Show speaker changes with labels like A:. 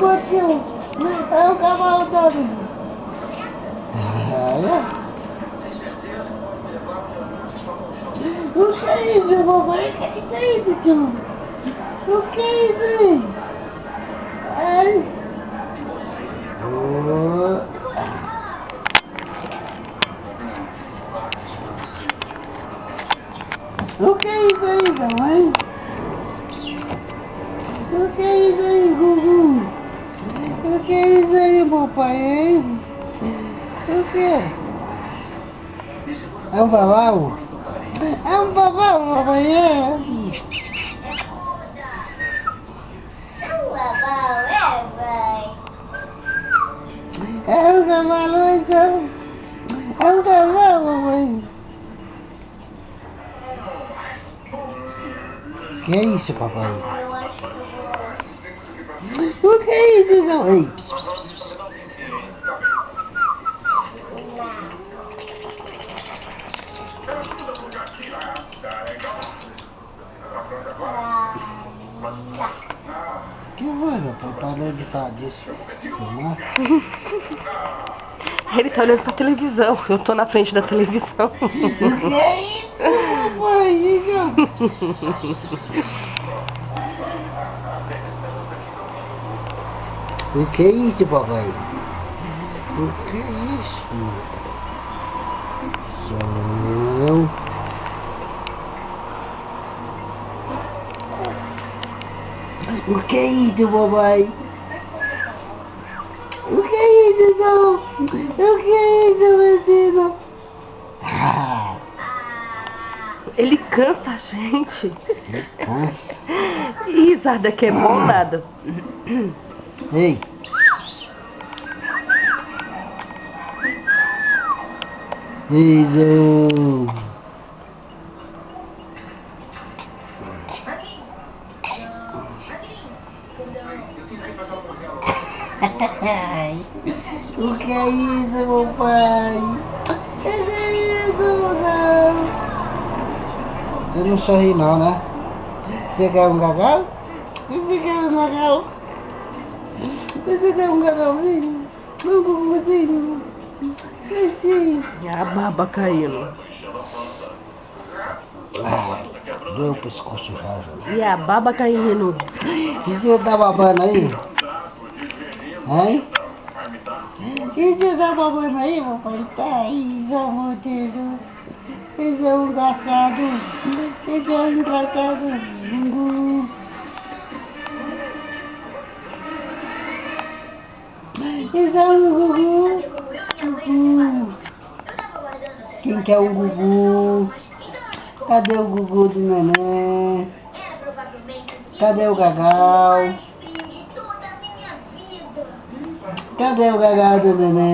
A: bateu. É o cavalo dado. O que é isso, mamãe? O que é isso, tio? O que é isso? Ai. O que é isso aí, mamãe? O que é isso aí, Gugu? O que é isso aí, papai, hein? O que é? É um babau? É um babau, mamãe, é?
B: É um babau, mãe?
A: É um cavalo, então. É um cavalo, mamãe. Que é isso, papai?
B: Eu acho que eu
A: O que é isso, não? Ei, que foi, papai? Parou de falar disso. Filmar?
C: Ele tá olhando pra televisão. Eu tô na frente da televisão.
A: O que é isso, papai? O que é isso, papai? O que é isso? Som. O que é isso, papai? O que é isso, não? O que é isso, meu filho?
C: Ele cansa a gente.
A: Cansa.
C: Ih, Zarda, que é bom nada.
A: Ei. Ei, não. O que é isso, meu pai? O que é isso, não? Você não sorri não, né? Você quer um cacau? Você quer um cacau? Você quer um cacauzinho? Um cucuzinho? Assim.
C: A baba caindo.
A: Doeu o pescoço já.
C: E a baba caindo.
A: E você tá babando aí? Hein? E você tá babando aí, papai? Tá aí, meu Deus. Esse é um engraçado. Esse é um engraçado. Esse é um Gugu. Gugu. Quem quer o Gugu? Cadê o Gugu do neném? Cadê o Gagal? Cadê o Gagal do neném?